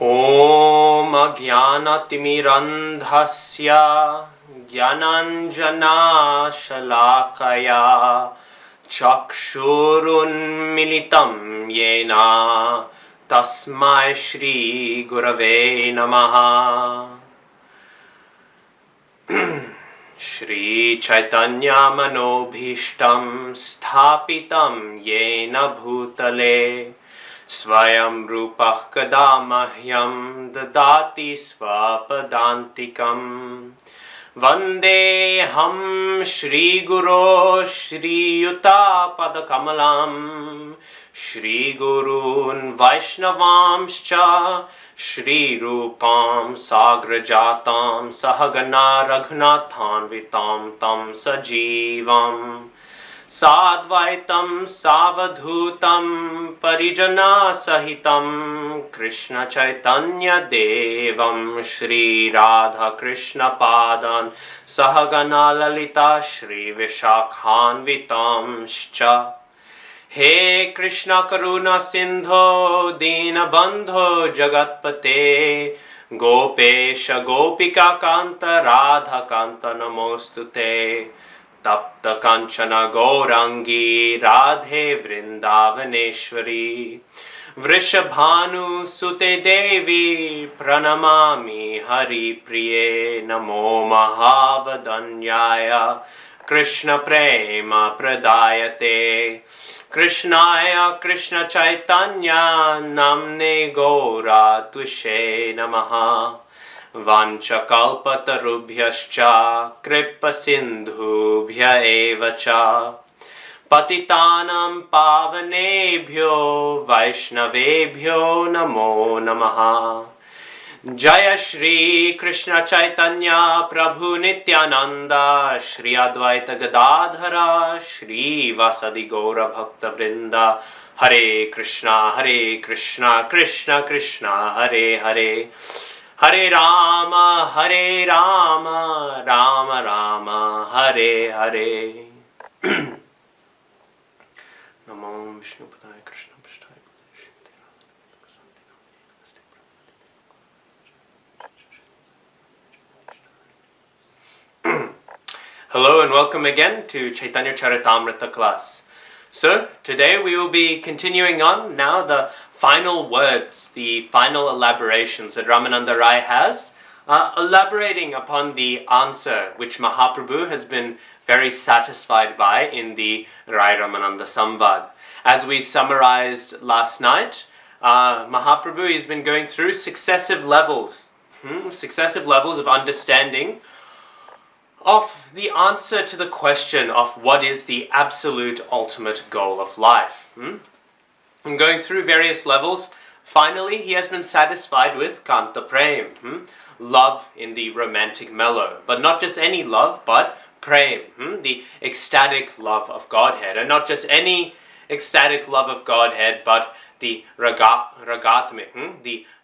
Om Ajnanatimmirandhasya Jnananjana Shalakaya Chakshurunmilitam Yena Tasmai Shri Gurave Namaha. Shri Caitanya Manobhishtam Sthapitam Yena Bhutale Swayam Rupah Kadamahyam Dadati Svapadantikam Vandeham Shri Guru Shri Yuta Padakamalam Shri Gurun Vaishnavamscha Shri Rupam Sagrajatam Sahagana Raghunathanvitam Tam Sajivam Sadvaitam Savadhutam Parijana Sahitam Krishna Chaitanya Devam Shri Radha Krishna Padan Sahagana Lalita Shri Vishakhanvitam Shcha. He Krishna Karuna Sindho Dina Bandho Jagatpate Gopesha Gopika Kanta Radha Kanta Namostute Tapta Kanchana Gaurangi Radhe Vrindavaneshwari Vrishabhanu Sute Devi Pranamami Hari Priye Namo Mahavadanyaya Krishna Prema Pradayate Krishnaya Krishna Chaitanya Namne Gaura Tushe Namaha Vancha kalpatarubhyascha kripa sindhubhya evacha patitanam pavanebhyo vaishnavebhyo namo namaha. Jaya Shri Krishna Chaitanya Prabhu Nityananda Shri Advaita Gadadhara Shri Vasadi Gaura Bhakta Vrinda. Hare Krishna Krishna Krishna Hare Hare Hare Rama Rama Rama Hare Hare. Namo Vishnu Padaya Krishna Prasthaya. Hello and welcome again to Caitanya Caritamrita class. So today we will be continuing on now the final words, the final elaborations that Ramananda Rai has, elaborating upon the answer which Mahaprabhu has been very satisfied by in the Rai Ramananda Samvad. As we summarized last night, Mahaprabhu has been going through successive levels of understanding of the answer to the question of what is the absolute ultimate goal of life. And going through various levels, finally he has been satisfied with Kanta Prem, love in the romantic mellow. But not just any love, but Prem, the ecstatic love of Godhead. And not just any ecstatic love of Godhead, but the ragatmik,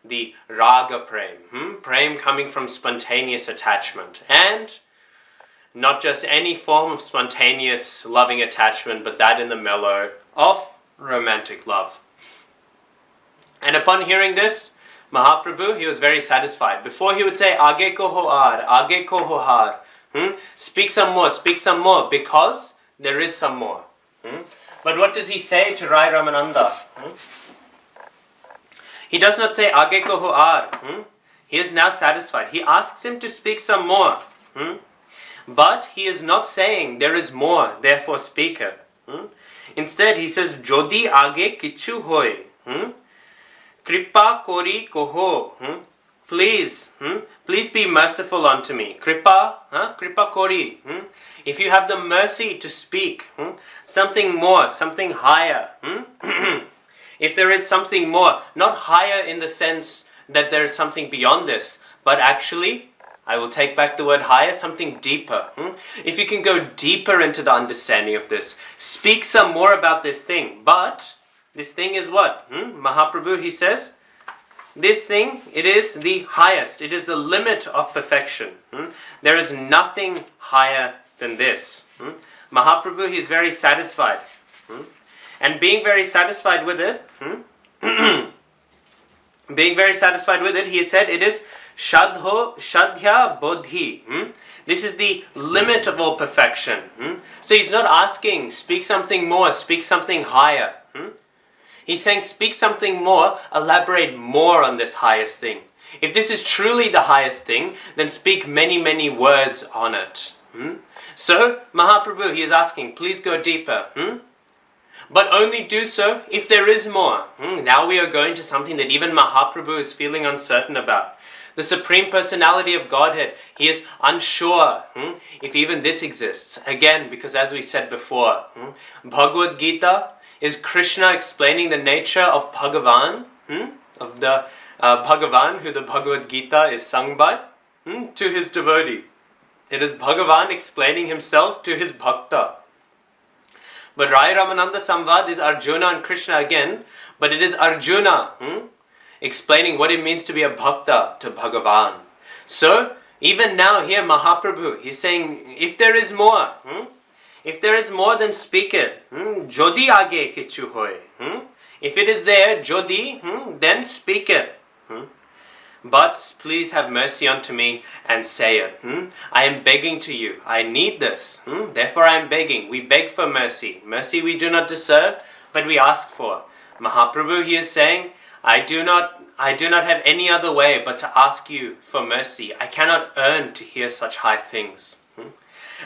the raga Prem, Prem coming from spontaneous attachment. And not just any form of spontaneous loving attachment, but that in the mellow of romantic love. And upon hearing this, Mahaprabhu, he was very satisfied. Before he would say, Age ko ho har, speak some more, because there is some more. But what does he say to Rai Ramananda? He does not say, Age ko ho ar. He is now satisfied. He asks him to speak some more. But he is not saying there is more, therefore speaker. Instead, he says, Jodi age kichu hoy. Kripa kori koho. Please be merciful unto me. Kripa kori. If you have the mercy to speak something more, something higher. If there is something more, not higher in the sense that there is something beyond this, but actually, I will take back the word higher, something deeper. If you can go deeper into the understanding of this, speak some more about this thing. But this thing is what? Mahaprabhu, he says, this thing, it is the highest. It is the limit of perfection. There is nothing higher than this. Mahaprabhu, he is very satisfied. And being very satisfied with it, being very satisfied with it, he said it is Shadhya Bodhi. This is the limit of all perfection. So he's not asking, speak something more, speak something higher. He's saying, speak something more, elaborate more on this highest thing. If this is truly the highest thing, then speak many, many words on it. So, Mahaprabhu, he is asking, please go deeper. But only do so if there is more. Now we are going to something that even Mahaprabhu is feeling uncertain about. The Supreme Personality of Godhead, he is unsure if even this exists. Again, because as we said before, Bhagavad Gita is Krishna explaining the nature of Bhagavan, of the Bhagavan, who the Bhagavad Gita is sung by, to his devotee. It is Bhagavan explaining himself to his bhakta. But Rai Ramananda Samvad is Arjuna and Krishna again, but it is Arjuna explaining what it means to be a bhakta to Bhagavan. So, even now here Mahaprabhu, he's saying, if there is more, then speak it. Jodi age kichu hoy. If it is there, Jodi, then speak it. But please have mercy unto me and say it. I am begging to you. I need this. Therefore I am begging. We beg for mercy. Mercy we do not deserve, but we ask for. Mahaprabhu, he is saying, I do not have any other way but to ask you for mercy. I cannot earn to hear such high things.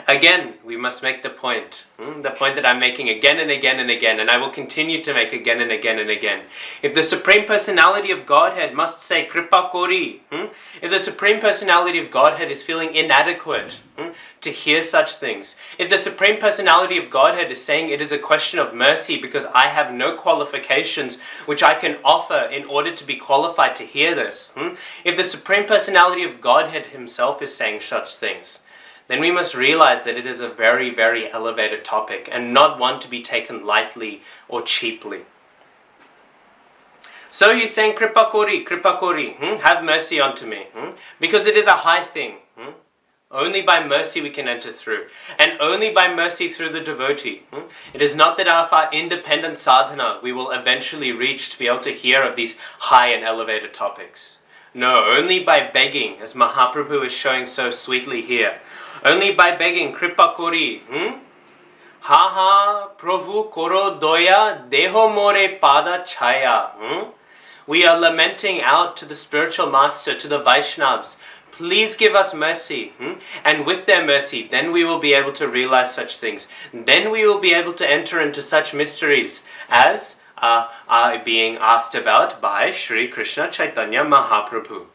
Again, we must make the point that I'm making again and again and again, and I will continue to make again and again and again. If the Supreme Personality of Godhead must say Kripa Kori, if the Supreme Personality of Godhead is feeling inadequate to hear such things, if the Supreme Personality of Godhead is saying it is a question of mercy because I have no qualifications which I can offer in order to be qualified to hear this, if the Supreme Personality of Godhead himself is saying such things, then we must realize that it is a very, very elevated topic and not one to be taken lightly or cheaply. So he's saying, Kripa Kori, have mercy unto me, because it is a high thing. Only by mercy we can enter through, and only by mercy through the devotee. It is not that of our independent sadhana we will eventually reach to be able to hear of these high and elevated topics. No, only by begging, as Mahaprabhu is showing so sweetly here. Only by begging, Kripa Kori. Ha Prabhu Koro Doya Deho More Pada Chaya. We are lamenting out to the spiritual master, to the Vaishnavas. Please give us mercy. And with their mercy, then we will be able to realize such things. Then we will be able to enter into such mysteries as are being asked about by Sri Krishna Chaitanya Mahaprabhu.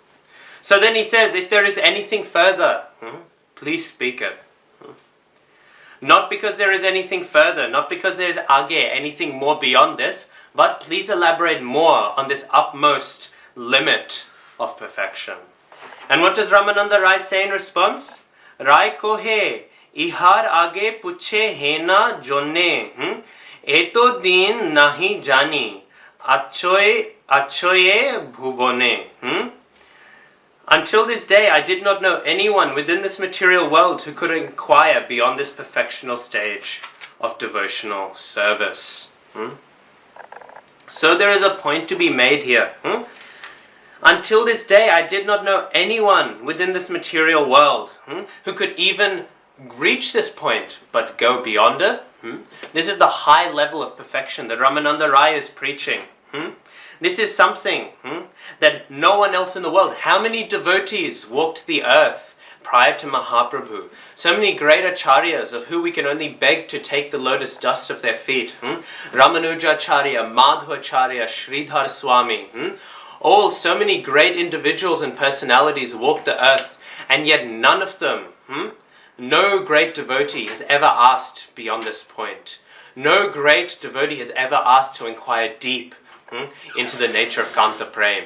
So then he says, if there is anything further, please speak it. Not because there is anything further, not because there is anything more beyond this, but please elaborate more on this utmost limit of perfection. And what does Ramananda Rai say in response? Rai kohe, ihar age puche hena jonne, eto din nahi jani, achoye bhubone. Until this day, I did not know anyone within this material world who could inquire beyond this perfectional stage of devotional service. So there is a point to be made here. Until this day, I did not know anyone within this material world who could even reach this point, but go beyond it. This is the high level of perfection that Ramananda Rai is preaching. This is something that no one else in the world. How many devotees walked the earth prior to Mahaprabhu? So many great acharyas of who we can only beg to take the lotus dust of their feet. Ramanujacharya, Madhvacharya, Sridhar Swami. All so many great individuals and personalities walked the earth, and yet none of them, no great devotee has ever asked beyond this point. No great devotee has ever asked to inquire deep into the nature of Kanta Prem.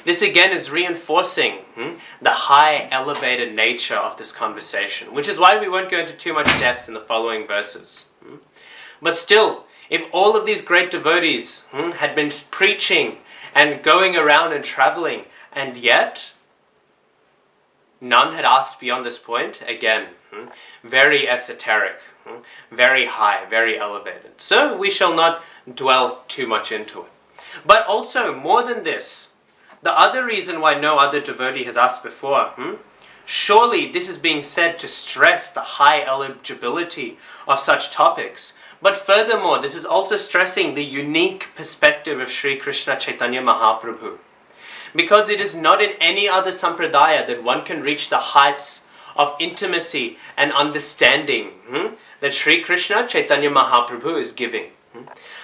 This again is reinforcing the high elevated nature of this conversation, which is why we won't go into too much depth in the following verses. But still, if all of these great devotees had been preaching and going around and traveling, and yet none had asked beyond this point, again, very esoteric, very high, very elevated. So we shall not dwell too much into it. But also, more than this, The other reason why no other devotee has asked before, surely this is being said to stress the high eligibility of such topics. But furthermore, this is also stressing the unique perspective of Sri Krishna Chaitanya Mahaprabhu. Because it is not in any other sampradaya that one can reach the heights of intimacy and understanding that Sri Krishna Chaitanya Mahaprabhu is giving.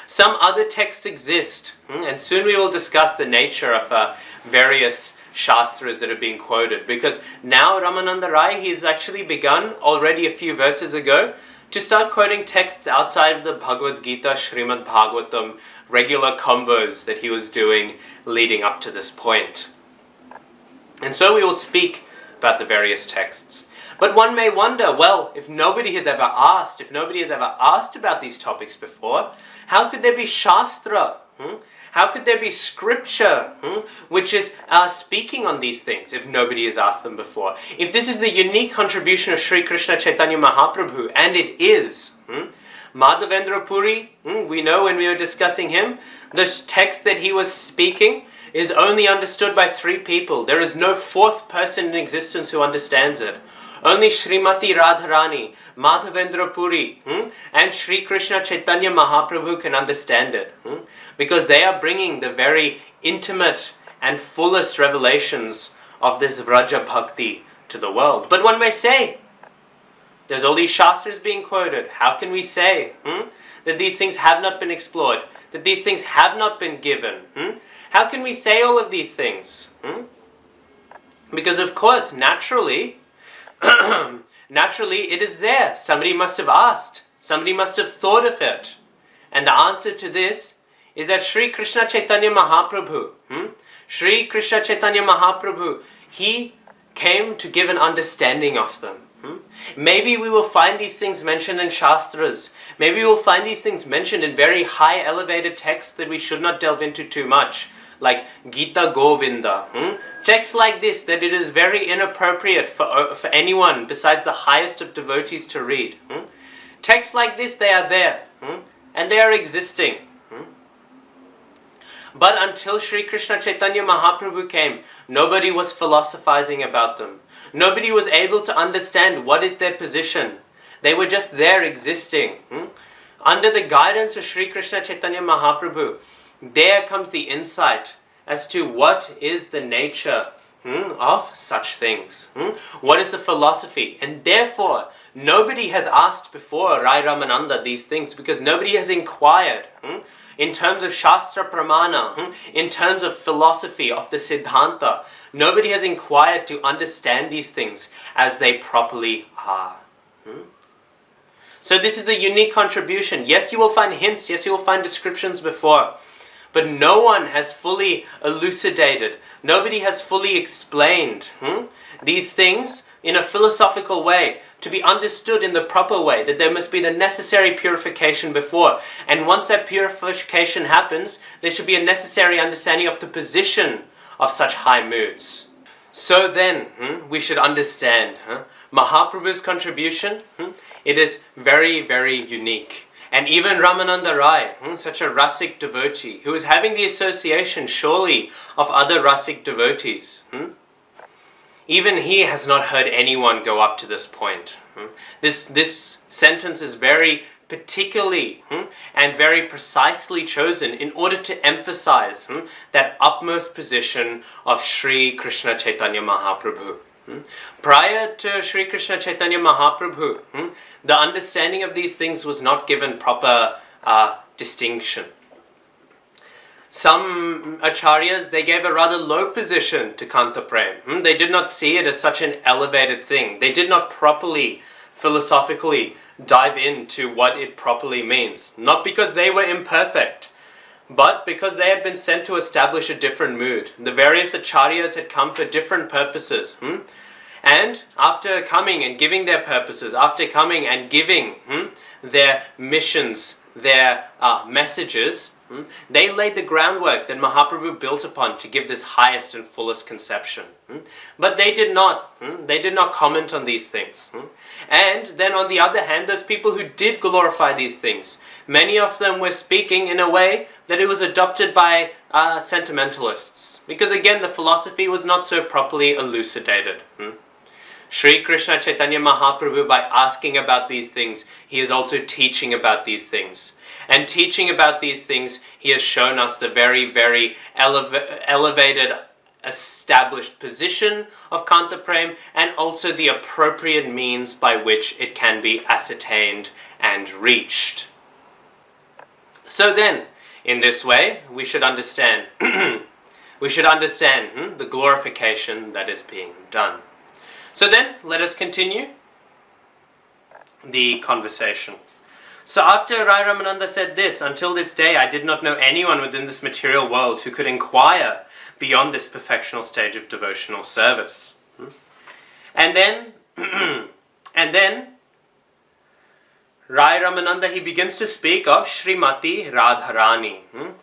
Some other texts exist, and soon we will discuss the nature of various shastras that are being quoted, because now Ramananda Rai, he's actually begun already a few verses ago to start quoting texts outside of the Bhagavad Gita, Srimad Bhagavatam, regular combos that he was doing leading up to this point. And so we will speak about the various texts. But one may wonder, well, if nobody has ever asked about these topics before, how could there be Shastra? How could there be scripture which is speaking on these things if nobody has asked them before? If this is the unique contribution of Sri Krishna Chaitanya Mahaprabhu, and it is, Madhavendra Puri, we know when we were discussing him, the text that he was speaking is only understood by 3 people. There is no 4th person in existence who understands it. Only Srimati Radharani, Madhavendra Puri, and Sri Krishna Chaitanya Mahaprabhu can understand it. Because they are bringing the very intimate and fullest revelations of this Vraja Bhakti to the world. But one may say, there's all these shastras being quoted. How can we say that these things have not been explored? That these things have not been given? How can we say all of these things? Because of course, naturally, it is there. Somebody must have asked. Somebody must have thought of it. And the answer to this is that Sri Krishna Chaitanya Mahaprabhu, Sri Krishna Chaitanya Mahaprabhu, he came to give an understanding of them. Maybe we will find these things mentioned in Shastras. Maybe we will find these things mentioned in very high elevated texts that we should not delve into too much, like Gita Govinda. Texts like this that it is very inappropriate for anyone besides the highest of devotees to read. Texts like this, they are there, and they are existing. But until Sri Krishna Chaitanya Mahaprabhu came, nobody was philosophizing about them. Nobody was able to understand what is their position. They were just there existing. Under the guidance of Sri Krishna Chaitanya Mahaprabhu, there comes the insight as to what is the nature of such things. What is the philosophy? And therefore, nobody has asked before Rai Ramananda these things, because nobody has inquired in terms of Shastra Pramana, in terms of philosophy, of the Siddhanta. Nobody has inquired to understand these things as they properly are. So this is the unique contribution. Yes, you will find hints. Yes, you will find descriptions before. But no one has fully elucidated. Nobody has fully explained these things in a philosophical way, to be understood in the proper way, that there must be the necessary purification before. And once that purification happens, there should be a necessary understanding of the position of such high moods. So then, we should understand Mahaprabhu's contribution, it is very, very unique. And even Ramananda Rai, such a Rasik devotee, who is having the association surely of other Rasik devotees, even he has not heard anyone go up to this point. This sentence is very particularly and very precisely chosen in order to emphasize that utmost position of Sri Krishna Chaitanya Mahaprabhu. Prior to Sri Krishna Chaitanya Mahaprabhu, the understanding of these things was not given proper distinction. Some acharyas, they gave a rather low position to Kanta Prem. They did not see it as such an elevated thing. They did not properly, philosophically, dive into what it properly means. Not because they were imperfect, but because they had been sent to establish a different mood. The various acharyas had come for different purposes. And after coming and giving their purposes, after coming and giving their missions, their messages, They laid the groundwork that Mahaprabhu built upon to give this highest and fullest conception. But they did not comment on these things. And then on the other hand, those people who did glorify these things, many of them were speaking in a way that it was adopted by sentimentalists. Because again, the philosophy was not so properly elucidated. Sri Krishna Chaitanya Mahaprabhu, by asking about these things, he is also teaching about these things. And teaching about these things, he has shown us the very, very elevated, established position of Kanta Prem, and also the appropriate means by which it can be ascertained and reached. So then, in this way, we should understand the glorification that is being done. So then, let us continue the conversation. So after Rai Ramananda said this, until this day I did not know anyone within this material world who could inquire beyond this perfectional stage of devotional service. And then Rai Ramananda, he begins to speak of Srimati Radharani.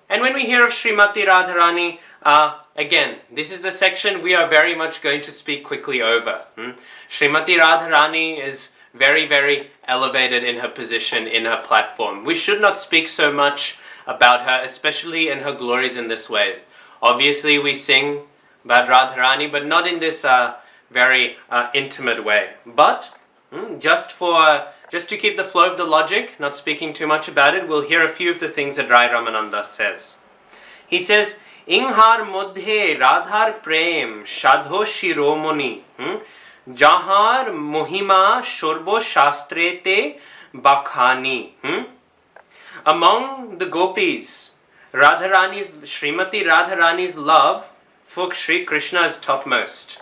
And when we hear of Srimati Radharani, again, this is the section we are very much going to speak quickly over. Srimati Radharani is very, very elevated in her position, in her platform. We should not speak so much about her, especially in her glories in this way. Obviously, we sing about Radharani, but not in this very intimate way. But just to keep the flow of the logic, not speaking too much about it, we'll hear a few of the things that Rai Ramananda says. He says, Inghar Modhe Radhar Prem Shadho Shiromoni Jahar Mohima Shorbo Shastrete Bakhani. Among the gopis, Srimati Radharani's love for Sri Krishna is topmost.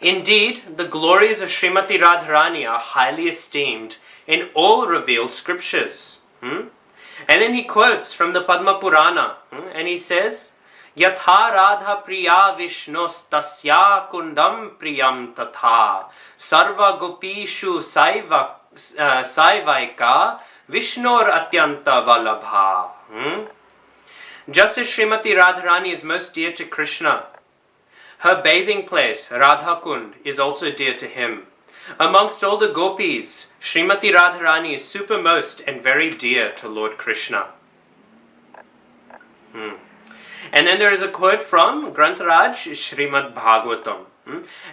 Indeed, the glories of Srimati Radharani are highly esteemed in all revealed scriptures. And then he quotes from the Padma Purana, and he says, Yatha Radha Priya Vishnos Tasya Kundam Priyam Tatha Sarva Gopishu Saivaika Vishnor Atyanta Valabha. Just as Srimati Radharani is most dear to Krishna, her bathing place, Radha Kund, is also dear to him. Amongst all the gopis, Srimati Radharani is supermost and very dear to Lord Krishna. And then there is a quote from Grantaraj Srimad Bhagavatam.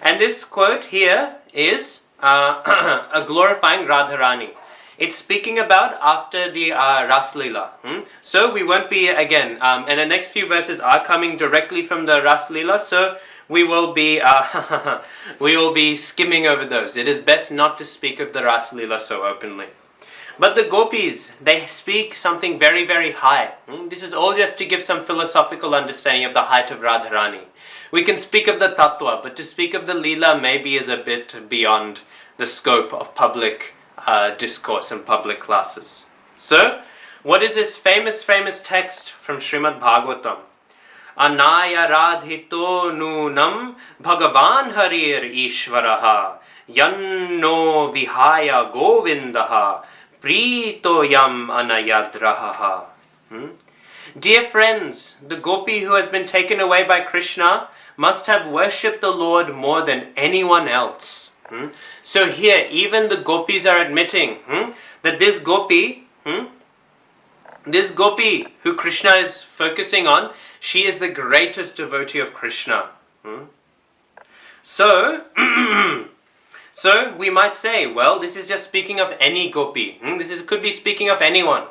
And this quote here is a glorifying Radharani. It's speaking about after the Ras Lila. So we won't be, again, and the next few verses are coming directly from the Ras Lila, so we will be skimming over those. It is best not to speak of the Ras Lila so openly. But the gopis, they speak something very, very high. This is all just to give some philosophical understanding of the height of Radharani. We can speak of the Tattva, but to speak of the Leela maybe is a bit beyond the scope of public discourse and public classes. So, what is this famous text from Srimad Bhagavatam? Anaya radhito nunam bhagavan harir ishvaraha yanno vihaya govindaha pritoyam anayadraha. Dear friends, the gopi who has been taken away by Krishna must have worshipped the Lord more than anyone else. So here, even the gopis are admitting that this gopi who Krishna is focusing on, she is the greatest devotee of Krishna. So we might say, well, this is just speaking of any gopi. Could be speaking of anyone.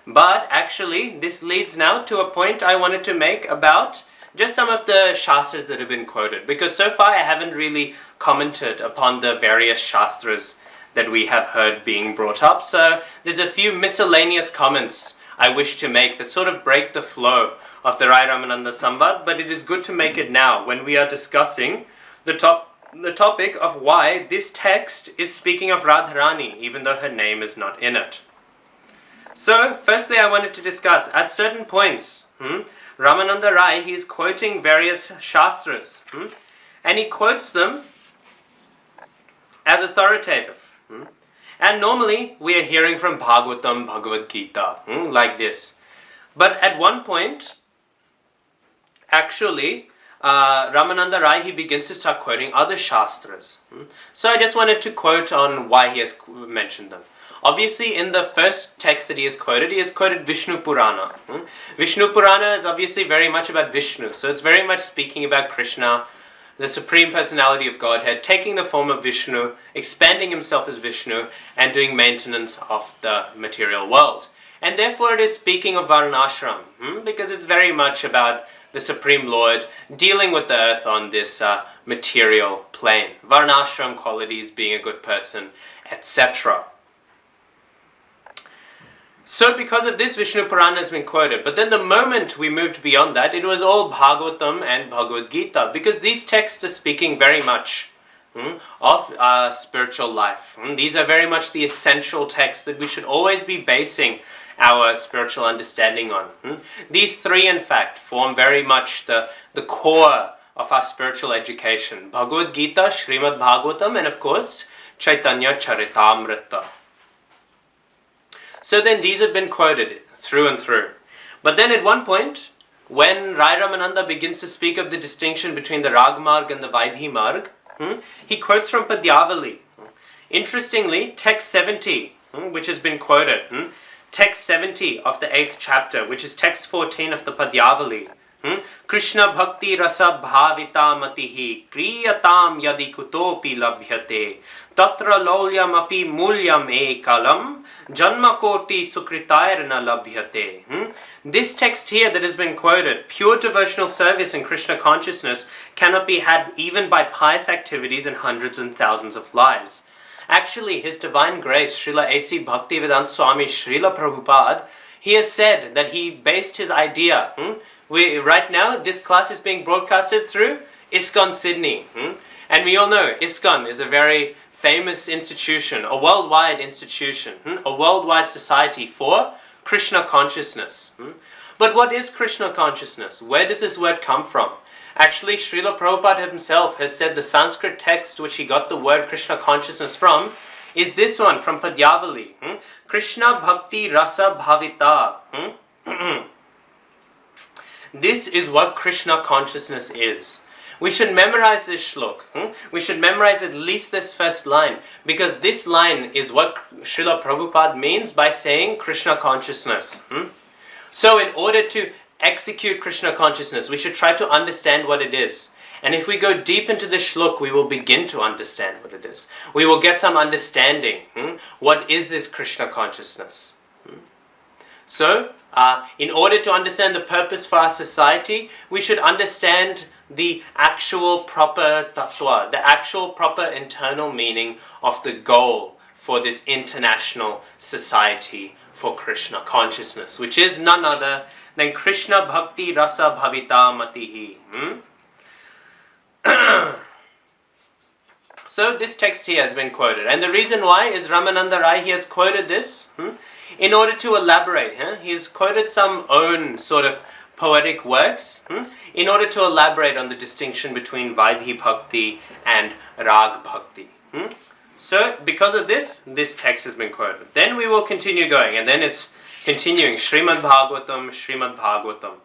But actually, this leads now to a point I wanted to make about just some of the shastras that have been quoted. Because so far I haven't really commented upon the various shastras that we have heard being brought up. So there's a few miscellaneous comments I wish to make that sort of break the flow of the Rai Ramananda Samvad. But it is good to make it now when we are discussing the topic of why this text is speaking of Radharani, even though her name is not in it. So, firstly I wanted to discuss, at certain points, Ramananda Rai, he is quoting various shastras, and he quotes them as authoritative. And normally we are hearing from Bhagavatam, Bhagavad Gita, like this. But at one point, actually, Ramananda Rai, he begins to start quoting other Shastras. So I just wanted to quote on why he has mentioned them. Obviously, in the first text that he has quoted Vishnu Purana. Vishnu Purana is obviously very much about Vishnu. So it's very much speaking about Krishna, the Supreme Personality of Godhead, taking the form of Vishnu, expanding himself as Vishnu, and doing maintenance of the material world. And therefore it is speaking of Varnashram, because it's very much about the Supreme Lord dealing with the earth on this material plane. Varnashram qualities, being a good person, etc. So because of this, Vishnu Purana has been quoted. But then the moment we moved beyond that, it was all Bhagavatam and Bhagavad Gita, because these texts are speaking very much of spiritual life. These are very much the essential texts that we should always be basing our spiritual understanding on. These three, in fact, form very much the core of our spiritual education. Bhagavad Gita, Srimad Bhagavatam, and of course, Caitanya Caritamrita. So then these have been quoted through and through. But then at one point, when Rai Ramananda begins to speak of the distinction between the Rag Marg and the Vaidhi Marg, he quotes from Padyavali. Interestingly, text 70, which has been quoted, text 70 of the 8th chapter, which is text 14 of the Padyavali. Krishna bhakti rasa bhavita matihi kriyatam yadi kutopi labhyate tatra lolyam api mulyam ekalam janma koti sukritairna labhyate. This text here that has been quoted, pure devotional service in Krishna consciousness cannot be had even by pious activities in hundreds and thousands of lives. Actually, His Divine Grace, Srila A.C. Bhaktivedanta Swami Srila Prabhupada, he has said that he based his idea. Right now, this class is being broadcasted through ISKCON Sydney. And we all know ISKCON is a very famous institution, a worldwide institution, a worldwide society for Krishna consciousness. But what is Krishna consciousness? Where does this word come from? Actually, Srila Prabhupada himself has said the Sanskrit text which he got the word Krishna consciousness from is this one from Padyavali. Krishna Bhakti Rasa Bhavita. This is what Krishna consciousness is. We should memorize this shlok. We should memorize at least this first line, because this line is what Srila Prabhupada means by saying Krishna consciousness. So in order to execute Krishna consciousness, we should try to understand what it is. And if we go deep into the shlok, we will begin to understand what it is. We will get some understanding. What is this Krishna consciousness? So, in order to understand the purpose for our society, we should understand the actual proper tattva, the actual proper internal meaning of the goal for this international society for Krishna consciousness, which is none other than Krishna Bhakti Rasa Bhavita Matihi. So this text here has been quoted, and the reason why is Ramananda Rai, he has quoted this in order to elaborate. He's quoted some own sort of poetic works in order to elaborate on the distinction between Vaidhi Bhakti and Rag Bhakti. So because of this, this text has been quoted. Then we will continue going, and then it's continuing Srimad Bhagavatam, Srimad Bhagavatam.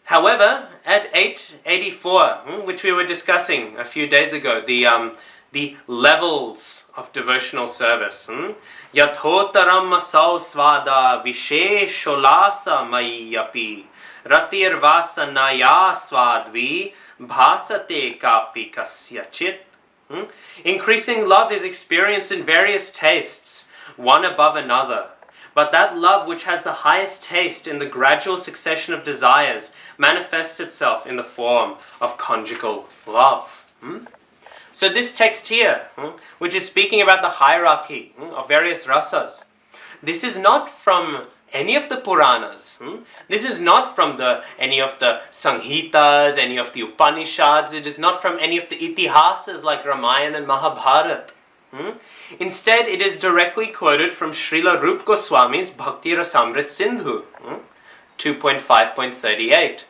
However, at 884, which we were discussing a few days ago, the levels of devotional service. Yathotaram asau svada vishesholasa mayapi ratir vasanaya swadvi bhasate kapi kasyachit. Increasing love is experienced in various tastes, one above another. But that love which has the highest taste in the gradual succession of desires manifests itself in the form of conjugal love. So this text here, which is speaking about the hierarchy of various rasas, this is not from any of the Puranas. This is not from any of the Samhitas, any of the Upanishads. It is not from any of the Itihasas like Ramayana and Mahabharata. Instead, it is directly quoted from Srila Rupa Goswami's Bhakti Rasamrit Sindhu, 2.5.38.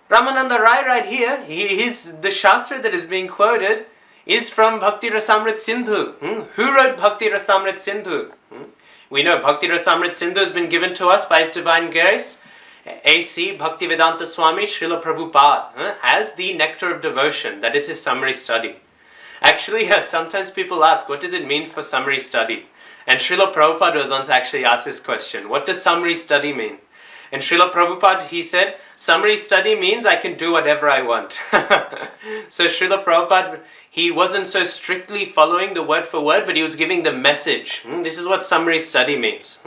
Ramananda Rai right here, the Shastra that is being quoted is from Bhakti Rasamrit Sindhu. Who wrote Bhakti Rasamrit Sindhu? We know Bhakti Rasamrit Sindhu has been given to us by His Divine Grace, A.C. Bhaktivedanta Swami Srila Prabhupada, as the nectar of devotion. That is his summary study. Actually, sometimes people ask, what does it mean for summary study? And Srila Prabhupada was once actually asked this question, what does summary study mean? And Srila Prabhupada, he said, summary study means I can do whatever I want. So Srila Prabhupada, he wasn't so strictly following the word for word, but he was giving the message. This is what summary study means.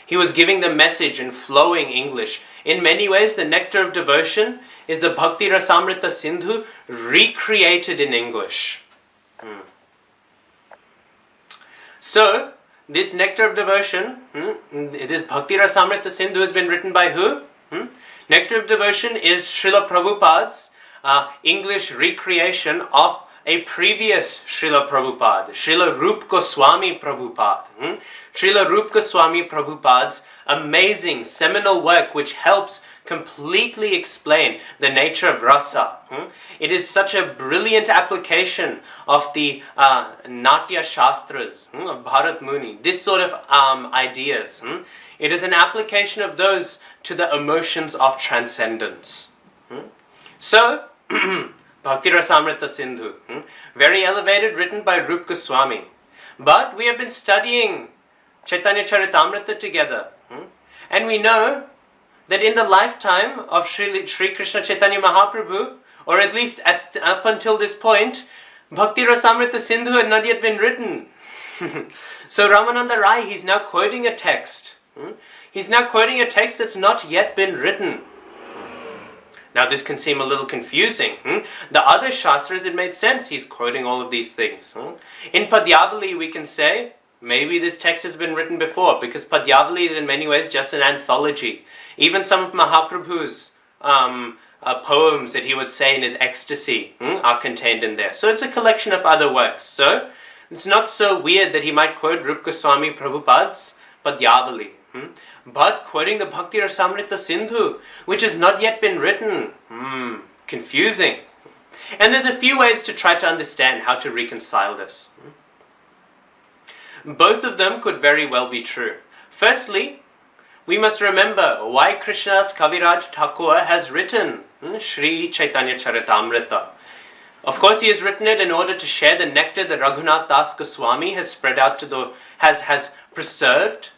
He was giving the message in flowing English. In many ways, the nectar of devotion is the Bhakti Rasamrita Sindhu recreated in English. So, this nectar of devotion, this Bhakti Rasamrita Sindhu has been written by who? Nectar of devotion is Srila Prabhupada's English recreation of a previous Srila Prabhupada, Srila Rup Goswami Prabhupada. Srila Rup Goswami Prabhupada's amazing seminal work which helps completely explain the nature of rasa. It is such a brilliant application of the Natya Shastras of Bharat Muni, this sort of ideas. It is an application of those to the emotions of transcendence. So, Bhakti Rasamrita Sindhu, very elevated, written by Rup Goswami. But we have been studying Caitanya Caritamrita together. And we know that in the lifetime of Sri Krishna Chaitanya Mahaprabhu, or at least up until this point, Bhakti Rasamrita Sindhu had not yet been written. So Ramananda Rai, he's now quoting a text. He's now quoting a text that's not yet been written. Now this can seem a little confusing. The other Shastras, it made sense. He's quoting all of these things. In Padyavali we can say, maybe this text has been written before, because Padyavali is in many ways just an anthology. Even some of Mahaprabhu's poems that he would say in his ecstasy are contained in there. So it's a collection of other works. So it's not so weird that he might quote Rup Goswami Prabhupada's Padyavali. But quoting the Bhakti Rasamrita Sindhu, which has not yet been written, confusing. And there's a few ways to try to understand how to reconcile this. Both of them could very well be true. Firstly, we must remember why Krishnadas Kaviraj Thakur has written Sri Caitanya Caritamrita. Of course, he has written it in order to share the nectar that Raghunath Das Goswami has spread out to the, has preserved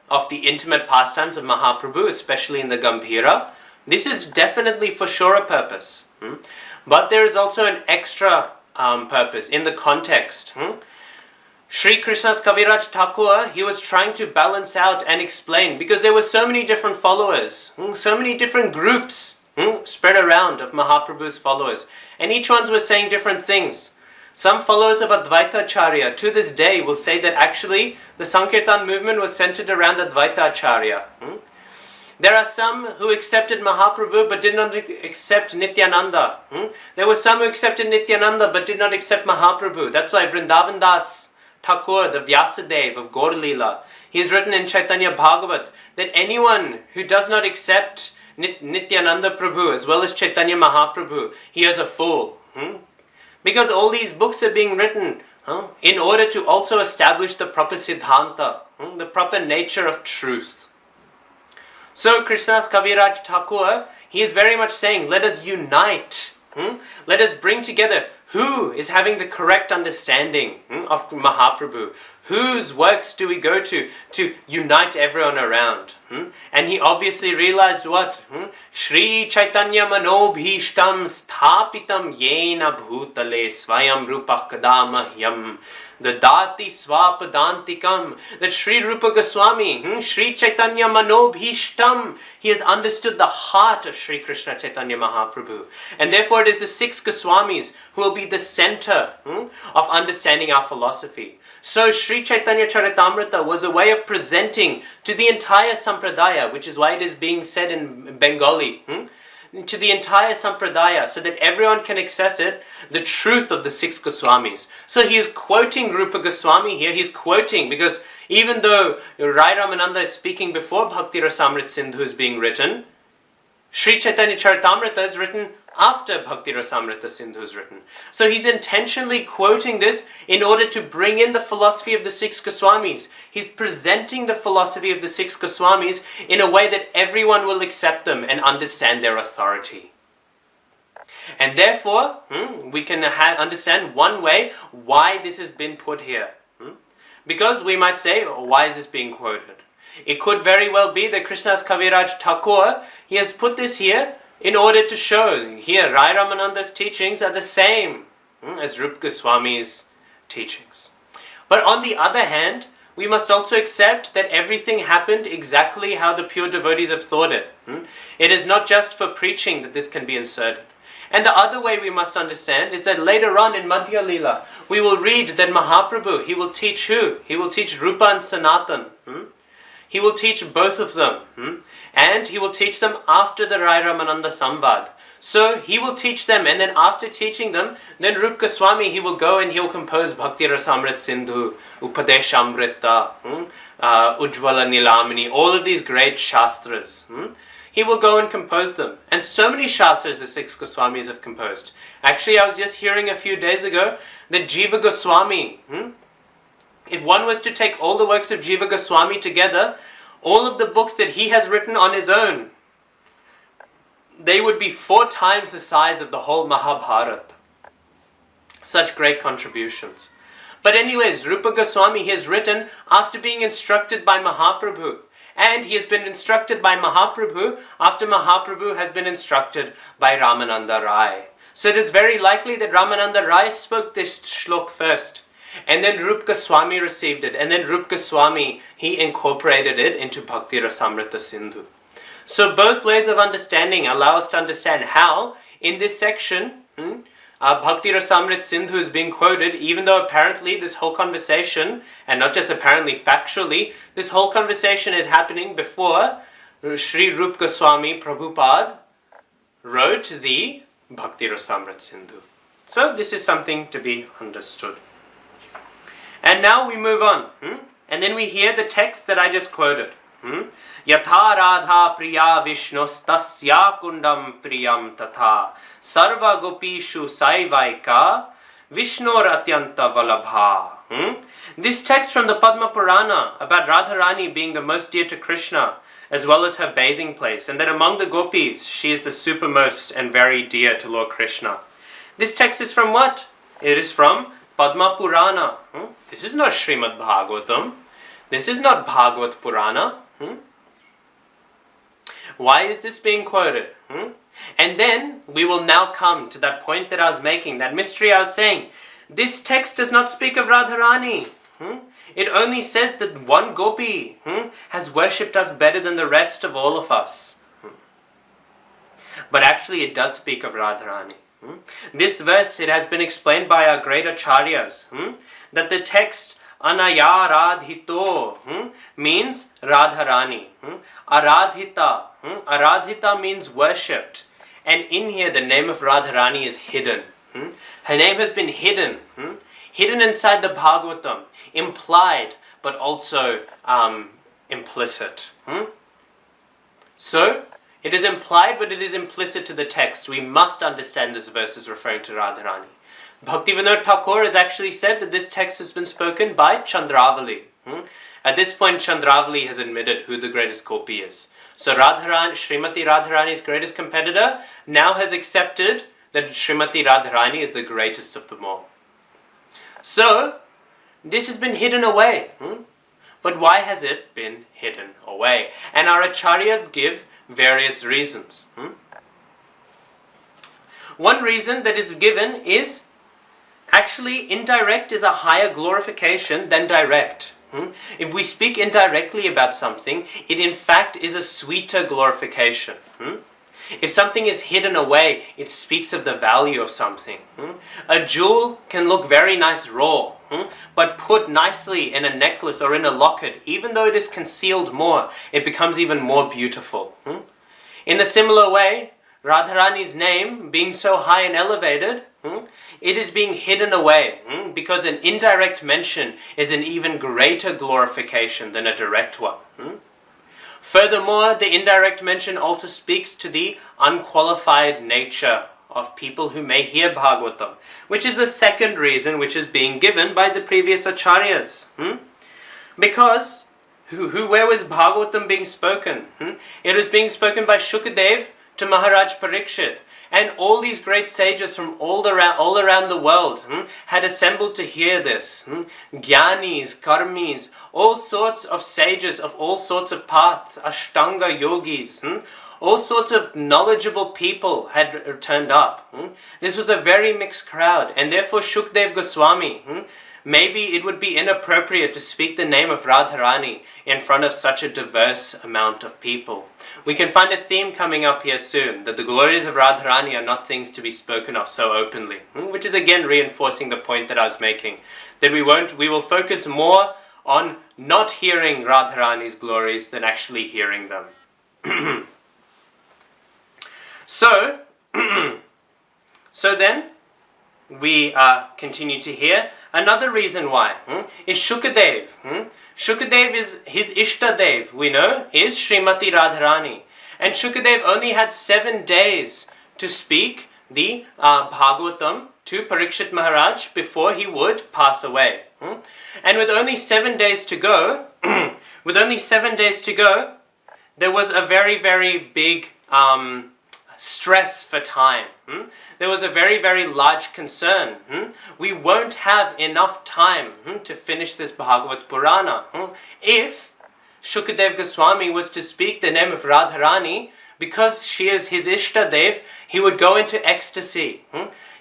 of the intimate pastimes of Mahaprabhu, especially in the Gambhira. This is definitely for sure a purpose. But there is also an extra purpose in the context. Sri Krishnadas Kaviraj Thakur, he was trying to balance out and explain, because there were so many different followers, so many different groups spread around of Mahaprabhu's followers, and each one was saying different things. Some followers of Advaita Acharya to this day will say that actually the Sankirtan movement was centered around Advaita Acharya. There are some who accepted Mahaprabhu but did not accept Nityananda. There were some who accepted Nityananda but did not accept Mahaprabhu. That's why Vrindavan Das Thakur, the Vyasadeva of Madhya Lila, he has written in Chaitanya Bhagavat that anyone who does not accept Nityananda Prabhu as well as Chaitanya Mahaprabhu, he is a fool. Because all these books are being written in order to also establish the proper siddhanta, the proper nature of truth. So Krishnadas Kaviraj Thakur, he is very much saying, let us unite. Let us bring together who is having the correct understanding of Mahaprabhu. Whose works do we go to unite everyone around? And he obviously realized what? Shri Chaitanya Manobhishtam Sthapitam Yena Bhutale Swayam Rupa Kadamahyam Dadati Swapadantikam. That Sri Rupa Goswami, Sri Chaitanya Manobhishtam, he has understood the heart of Sri Krishna Chaitanya Mahaprabhu. And therefore it is the 6 Goswamis who will be the center of understanding our philosophy. So Sri Caitanya Caritamrita was a way of presenting to the entire Sampradaya, which is why it is being said in Bengali, to the entire Sampradaya, so that everyone can access it, the truth of the 6 Goswamis. So he is quoting Rupa Goswami here, he's quoting, because even though Rai Ramananda is speaking before Bhakti Rasamrita Sindhu is being written, Sri Caitanya Caritamrita is written after Bhakti Rasamrita Sindhu is written. So he's intentionally quoting this in order to bring in the philosophy of the six Goswamis. He's presenting the philosophy of the six Goswamis in a way that everyone will accept them and understand their authority. And therefore, we can understand one way why this has been put here. Because we might say, why is this being quoted? It could very well be that Krishnadas Kaviraj Thakur, he has put this here in order to show, here, Rai Ramananda's teachings are the same as Rupa Goswami's teachings. But on the other hand, we must also accept that everything happened exactly how the pure devotees have thought it. It is not just for preaching that this can be inserted. And the other way we must understand is that later on in Madhya Lila, we will read that Mahaprabhu, he will teach who? He will teach Rupa and Sanatan. He will teach both of them. And he will teach them after the Rai Ramananda Samvad. So he will teach them, and then after teaching them, then Rupa Goswami, he will go and he will compose Bhakti Rasamrit Sindhu, Upadeshamrita, Ujjvala Nilamani, all of these great shastras. He will go and compose them. And so many shastras the six Goswamis have composed. Actually, I was just hearing a few days ago that Jiva Goswami, if one was to take all the works of Jiva Goswami together, all of the books that he has written on his own, they would be 4 times the size of the whole Mahabharata. Such great contributions. But anyways, Rupa Goswami, he has written after being instructed by Mahaprabhu. And he has been instructed by Mahaprabhu after Mahaprabhu has been instructed by Ramananda Rai. So it is very likely that Ramananda Rai spoke this shlok first. And then Rupa Goswami received it. And then Rupa Goswami, he incorporated it into Bhakti Rasamrita Sindhu. So both ways of understanding allow us to understand how, in this section, Bhakti Rasamrita Sindhu is being quoted, even though apparently this whole conversation, and not just apparently factually, this whole conversation is happening before Sri Rupa Goswami Prabhupada wrote the Bhakti Rasamrita Sindhu. So this is something to be understood. And now we move on. And then we hear the text that I just quoted. Yatha Radha Priya Vishnos Tasya Kundam Priyam Tatha Sarva Gopishu Saivaika Vishnor Atyanta Valabha. This text from the Padma Purana about Radharani being the most dear to Krishna, as well as her bathing place, and that among the gopis she is the supermost and very dear to Lord Krishna. This text is from what? It is from Padma Purana. This is not Srimad Bhagavatam. This is not Bhagavad Purana. Why is this being quoted? And then we will now come to that point that I was making, that mystery I was saying. This text does not speak of Radharani. It only says that one gopi has worshipped us better than the rest of all of us. But actually it does speak of Radharani. This verse, it has been explained by our great acharyas that the text Anaya Radhito means Radharani. Aradhita. Aradhita means worshipped. And in here the name of Radharani is hidden. Her name has been hidden. Hidden inside the Bhagavatam. Implied, but also implicit. So, it is implied, but it is implicit to the text. We must understand this verse is referring to Radharani. Bhaktivinoda Thakur has actually said that this text has been spoken by Chandravali. At this point, Chandravali has admitted who the greatest gopi is. So Radharani, Srimati Radharani's greatest competitor, now has accepted that Srimati Radharani is the greatest of them all. So, this has been hidden away. But why has it been hidden away? And our acharyas give various reasons. One reason that is given is actually indirect is a higher glorification than direct. If we speak indirectly about something, it in fact is a sweeter glorification. If something is hidden away, it speaks of the value of something. A jewel can look very nice raw, but put nicely in a necklace or in a locket, even though it is concealed more, it becomes even more beautiful. In a similar way, Radharani's name, being so high and elevated, it is being hidden away, because an indirect mention is an even greater glorification than a direct one. Furthermore, the indirect mention also speaks to the unqualified nature of people who may hear Bhagavatam, which is the second reason which is being given by the previous acharyas. Because where was Bhagavatam being spoken? It was being spoken by Shukadev to Maharaj Parikshit. And all these great sages from all around the world had assembled to hear this. Gyanis, karmis, all sorts of sages of all sorts of paths, Ashtanga yogis, all sorts of knowledgeable people had turned up. This was a very mixed crowd, and therefore Shukdev Goswami, maybe it would be inappropriate to speak the name of Radharani in front of such a diverse amount of people. We can find a theme coming up here soon, that the glories of Radharani are not things to be spoken of so openly, which is again reinforcing the point that I was making, that we will focus more on not hearing Radharani's glories than actually hearing them. So then we continue to hear another reason why is Shukadev. Shukadev is his Ishtadev, we know, is Srimati Radharani. And Shukadev only had 7 days to speak the Bhagavatam to Parikshit Maharaj before he would pass away. And with only 7 days to go, there was a very, very big stress for time. There was a very, very large concern. We won't have enough time to finish this Bhagavat Purana. If Shukadev Goswami was to speak the name of Radharani, because she is his Ishtadev, he would go into ecstasy.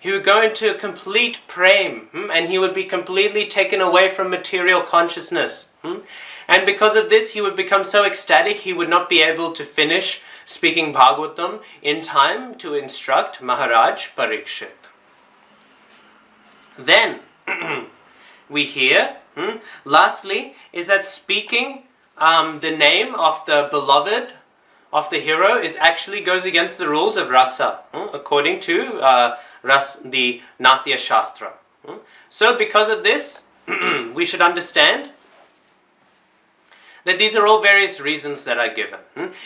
He would go into complete prem, and he would be completely taken away from material consciousness. And because of this, he would become so ecstatic, he would not be able to finish speaking Bhagavatam in time to instruct Maharaj Parikshit. Then, we hear, lastly, is that speaking the name of the beloved of the hero actually goes against the rules of rasa, according to the Natya Shastra. So because of this, we should understand that these are all various reasons that are given.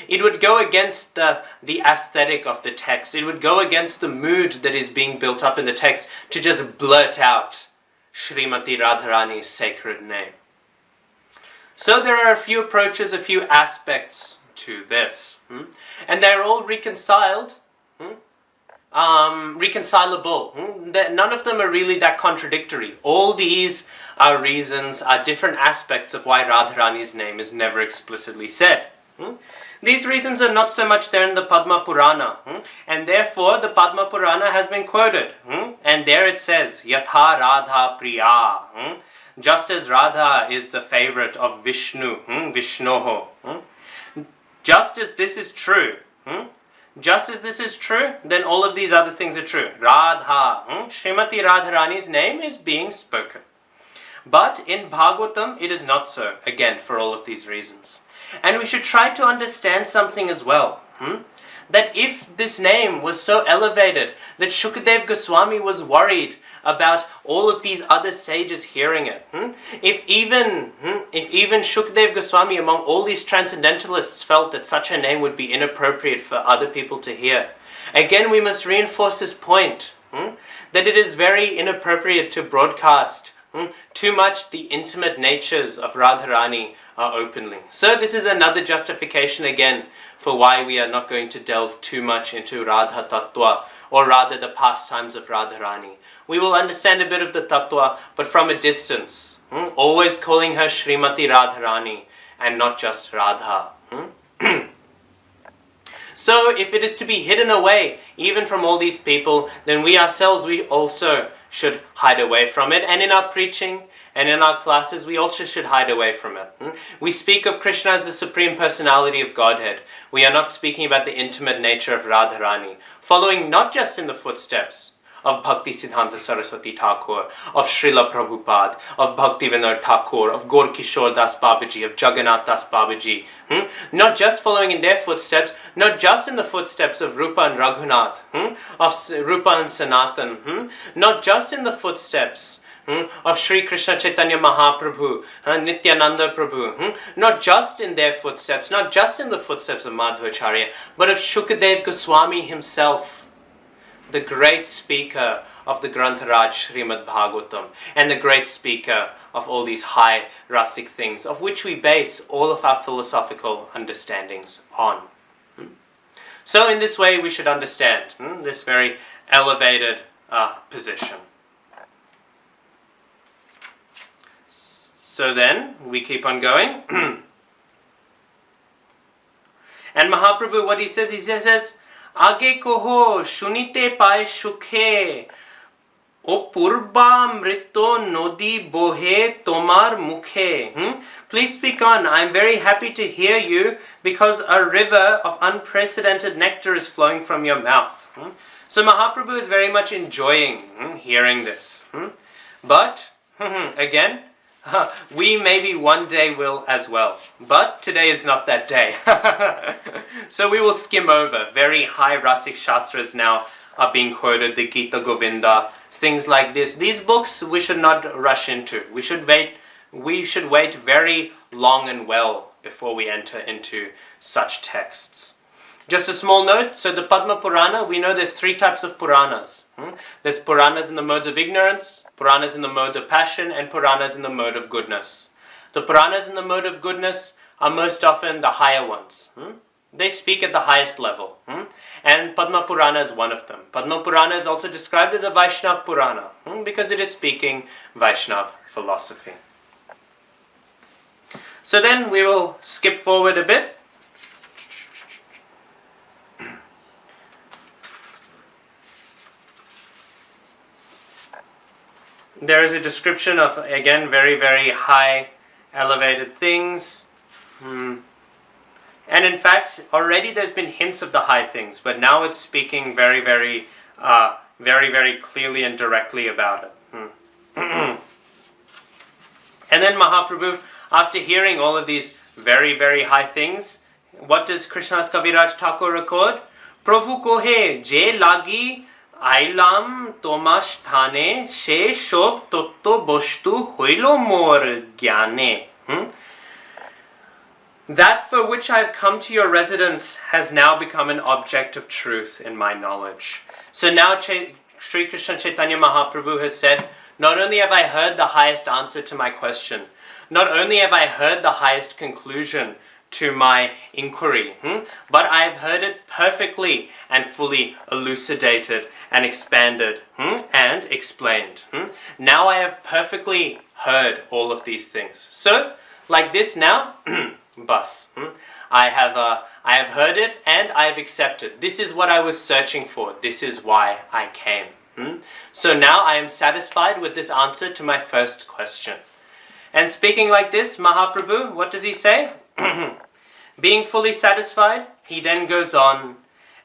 It would go against the aesthetic of the text. It would go against the mood that is being built up in the text to just blurt out Srimati Radharani's sacred name. So there are a few approaches, a few aspects to this. And they're all reconcilable. None of them are really that contradictory. All these are reasons, are different aspects of why Radharani's name is never explicitly said. These reasons are not so much there in the Padma Purana, and therefore the Padma Purana has been quoted. And there it says, Yatha Radha Priya, just as Radha is the favorite of Vishnu, Vishnoho. Just as this is true, then all of these other things are true. Radha, Srimati Radharani's name is being spoken. But in Bhagavatam, it is not so, again, for all of these reasons. And we should try to understand something as well. That if this name was so elevated that Shukadev Goswami was worried about all of these other sages hearing it, if even Shukadev Goswami among all these transcendentalists felt that such a name would be inappropriate for other people to hear, again we must reinforce this point, that it is very inappropriate to broadcast too much the intimate natures of Radharani openly. So this is another justification again for why we are not going to delve too much into Radha Tattva, or rather the pastimes of Radharani. We will understand a bit of the Tattva, but from a distance, always calling her Srimati Radharani and not just Radha. So if it is to be hidden away even from all these people, then we ourselves, we also should hide away from it. And in our preaching and in our classes, we also should hide away from it. We speak of Krishna as the Supreme Personality of Godhead. We are not speaking about the intimate nature of Radharani, following not just in the footsteps of Bhakti Siddhanta Saraswati Thakur, of Srila Prabhupada, of Bhakti Vinod Thakur, of Gaur Kishore Das Babaji, of Jagannath Das Babaji. Not just following in their footsteps, not just in the footsteps of Rupa and Raghunath, of Rupa and Sanatan, not just in the footsteps of Sri Krishna Chaitanya Mahaprabhu, Nityananda Prabhu, not just in their footsteps, not just in the footsteps of Madhvacharya, but of Shukadev Goswami himself. the great speaker of the Grantharaj Srimad Bhagavatam, and the great speaker of all these high rasic things, of which we base all of our philosophical understandings on. So in this way we should understand this very elevated position. So then we keep on going. And Mahaprabhu, what he says, Age koho shunite pai shukhe O purba mrito nodi bohe tomar mukhe. Please speak on. I'm very happy to hear you because a river of unprecedented nectar is flowing from your mouth. So Mahaprabhu is very much enjoying hearing this. But, again, we maybe one day will as well. But today is not that day. So we will skim over. Very high rasic shastras now are being quoted, the Gita Govinda, things like this. These books we should not rush into. We should wait very long and well before we enter into such texts. Just a small note, so the Padma Purana, we know there's 3 types of Puranas. There's Puranas in the modes of ignorance, Puranas in the mode of passion, and Puranas in the mode of goodness. The Puranas in the mode of goodness are most often the higher ones. They speak at the highest level. And Padma Purana is one of them. Padma Purana is also described as a Vaishnav Purana because it is speaking Vaishnav philosophy. So then we will skip forward a bit. There is a description of, again, very, very high, elevated things. And in fact, already there's been hints of the high things, but now it's speaking very, very, very clearly and directly about it. And then Mahaprabhu, after hearing all of these very, very high things, what does Krishnadas Kaviraj Thakur record? Prabhu kohe je lagi ailam tomash thane she shob totto boshtu hoilo mor gyane. That for which I have come to your residence has now become an object of truth in my knowledge. So now Sri Krishna Chaitanya Mahaprabhu has said, not only have I heard the highest answer to my question, not only have I heard the highest conclusion to my inquiry, but I have heard it perfectly and fully elucidated and expanded and explained. Now I have perfectly heard all of these things. So, like this now, bus. I have heard it and I have accepted. This is what I was searching for. This is why I came. So now I am satisfied with this answer to my first question. And speaking like this, Mahaprabhu, what does he say? Being fully satisfied, he then goes on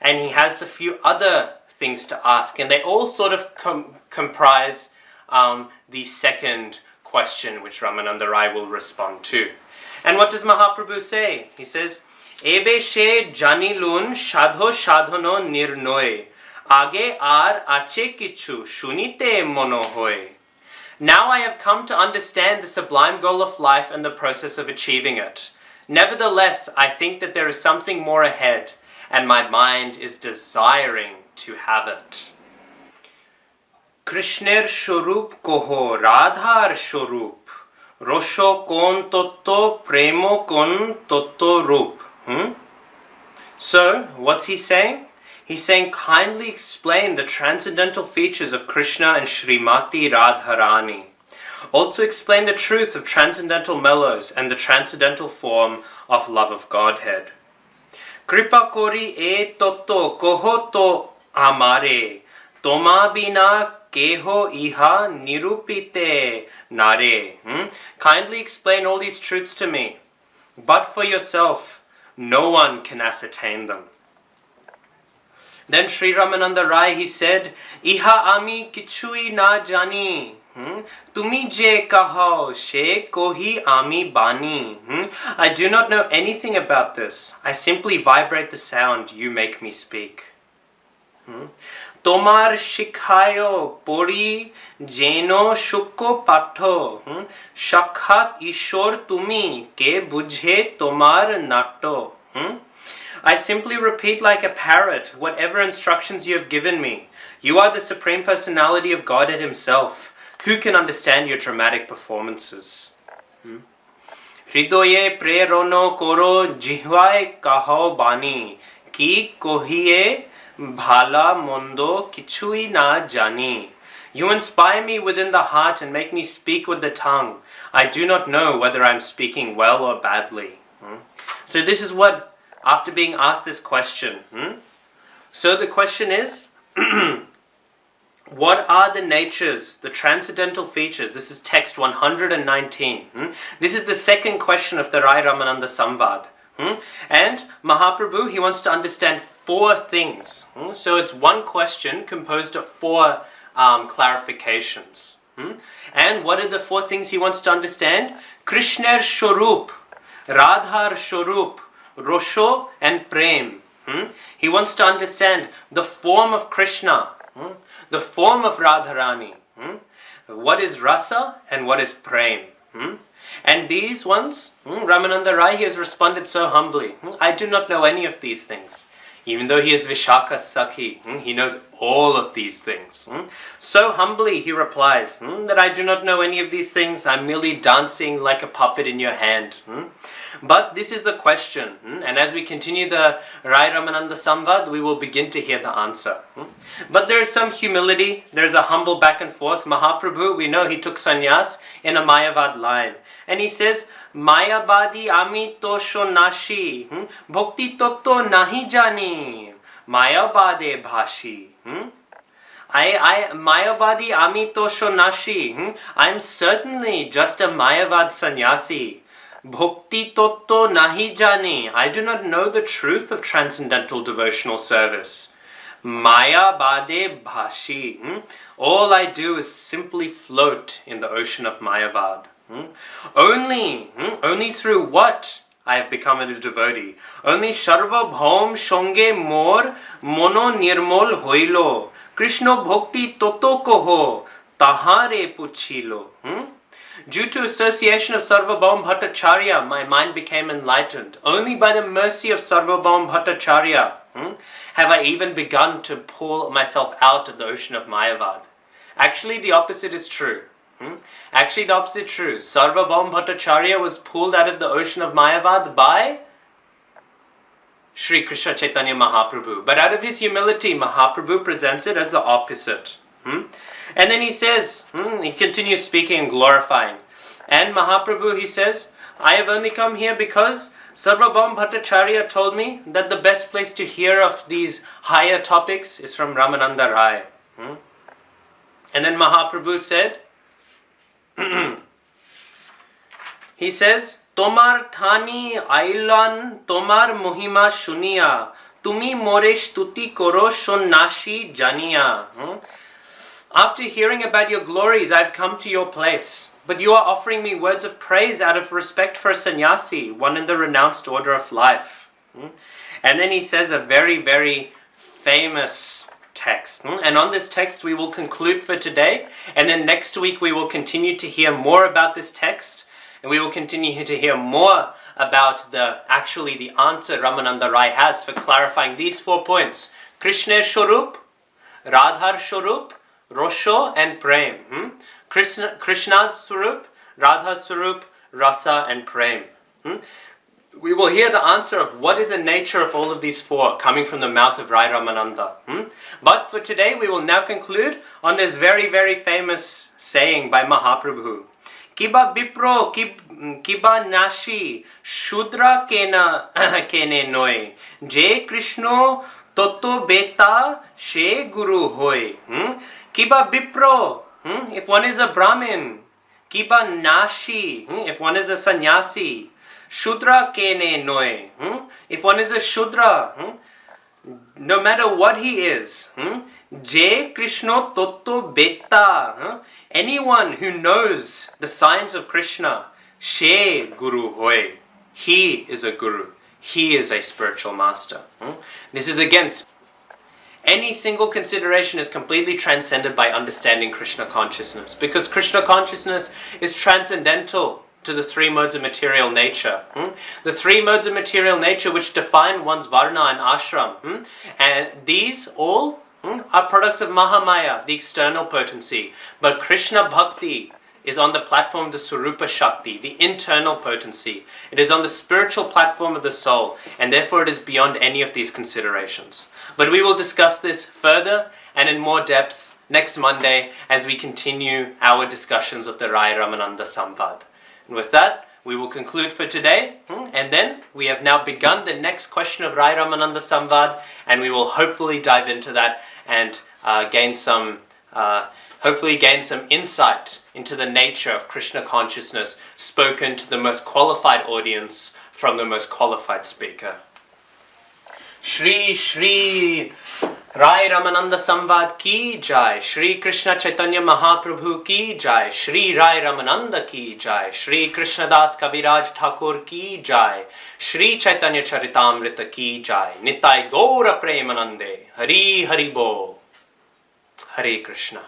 and he has a few other things to ask, and they all sort of comprise the second question which Ramananda Rai will respond to. And what does Mahaprabhu say? He says, Ebe she janilun shadho shadhono nirnoy, age ar ache kichu shunite mono hoy. Now I have come to understand the sublime goal of life and the process of achieving it. Nevertheless, I think that there is something more ahead, and my mind is desiring to have it. Krishner Shorup koho Radhar Shorup, Rosho kon totto premo kon totto rup. So, what's he saying? He's saying, kindly explain the transcendental features of Krishna and Srimati Radharani. Also explain the truth of transcendental mellows and the transcendental form of love of Godhead. Kripa kori e totto koho to amare, toma bina keho iha nirupite nare. Kindly explain all these truths to me, but for yourself, no one can ascertain them. Then Sri Ramananda Rai, he said, Iha ami kichui na jani. Tumi je kaho she kohi ami bani. I do not know anything about this. I simply vibrate the sound you make me speak. Tomar shikhayo pori jeno shukko patho. Shakhat ishor tumi ke bujhe tomar natto. I simply repeat like a parrot whatever instructions you have given me. You are the Supreme Personality of Godhead Himself. Who can understand your dramatic performances? Hridoye prerono koro jihvaye kaho bani ki kohiye bhala mondo kichui na jani. You inspire me within the heart and make me speak with the tongue. I do not know whether I am speaking well or badly. So this is what, after being asked this question, so the question is, what are the natures, the transcendental features? This is text 119. This is the second question of the Rai Ramananda Samvad. And Mahaprabhu, he wants to understand 4 things. So it's one question composed of 4 clarifications. And what are the 4 things he wants to understand? Krishna's Shorup, Radhar Shorup, Rosho and Prem. He wants to understand the form of Krishna, the form of Radharani. What is Rasa and what is Prem? And these ones, Ramananda Rai, he has responded so humbly. I do not know any of these things. Even though he is Vishaka Sakhi, he knows all of these things. So humbly he replies that I do not know any of these things. I'm merely dancing like a puppet in your hand. But this is the question. And as we continue the Rai Ramananda Samvad, we will begin to hear the answer. But there is some humility. There's a humble back and forth. Mahaprabhu, we know he took sannyas in a Mayavad line. And he says, Mayabadi ami tosho nashi, bhakti toto nahi jani, Mayabade bhashi. Mayabadi ami tosho nashi. I'm certainly just a Mayavad sannyasi. Bhakti toto nahi jani. I do not know the truth of transcendental devotional service. Maya bade bhashi. All I do is simply float in the ocean of Mayavad. Only through what I have become a devotee. Only Sharva Bhaum Shonge Mor Mono Nirmol Hoilo. Krishna Bhakti Toto Koho Tahare Puchilo. Due to association of Sarvabhaum Bhattacharya, my mind became enlightened. Only by the mercy of Sarvabhaum Bhattacharya have I even begun to pull myself out of the ocean of Mayavad. Actually, the opposite is true. Actually, the opposite is true. Sarvabhaum Bhattacharya was pulled out of the ocean of Mayavad by Sri Krishna Chaitanya Mahaprabhu. But out of his humility, Mahaprabhu presents it as the opposite. And then he says, he continues speaking and glorifying. And Mahaprabhu, he says, I have only come here because Sarvabhaum Bhattacharya told me that the best place to hear of these higher topics is from Ramananda Rai. And then Mahaprabhu said, he says, Tomar thani ailan tomar mohima shuniya, tumi more stuti koro shonnashi janiya. After hearing about your glories, I've come to your place. But you are offering me words of praise out of respect for a sannyasi, one in the renounced order of life. And then he says a very, very famous text. And on this text we will conclude for today. And then next week we will continue to hear more about this text. And we will continue to hear more about the answer Ramananda Rai has for clarifying these 4 points. Krishna Shorup, Radhar Shorup, Rosho and Prem. Krishna's Swarup, Radha's Swarup, Rasa and Prem. We will hear the answer of what is the nature of all of these 4 coming from the mouth of Rai Ramananda. But for today we will now conclude on this very, very famous saying by Mahaprabhu. Kiba Bipro, Kiba Nashi, Shudra Kene Noi, Je Krishno Toto Beta She Guru Hoy. Kiba Bipro, if one is a Brahmin. Kiba Nashi, if one is a sannyasi. Shudra Kene Noi, if one is a Shudra. No matter what he is. Je Krishna Toto Beta. Anyone who knows the science of Krishna. She Guru Hoy. He is a Guru. He is a spiritual master. This is against any single consideration is completely transcended by understanding Krishna consciousness. Because Krishna consciousness is transcendental to the three modes of material nature. The three modes of material nature which define one's varna and ashram. And these all are products of Mahamaya, the external potency. But Krishna Bhakti is on the platform of the Swarupa Shakti, the internal potency. It is on the spiritual platform of the soul, and therefore it is beyond any of these considerations. But we will discuss this further and in more depth next Monday as we continue our discussions of the Rai Ramananda Samvad. And with that, we will conclude for today, and then we have now begun the next question of Rai Ramananda Samvad, and we will hopefully dive into that and gain some insight into the nature of Krishna consciousness spoken to the most qualified audience from the most qualified speaker. Shri Shri Rai Ramananda Samvad ki jai, Shri Krishna Chaitanya Mahaprabhu ki jai, Shri Rai Ramananda ki jai, Shri Krishna Das Kaviraj Thakur ki jai, Shri Caitanya Caritamrita ki jai, Nitai Gaura Premanande, Hari Hari Bol, Hare Krishna.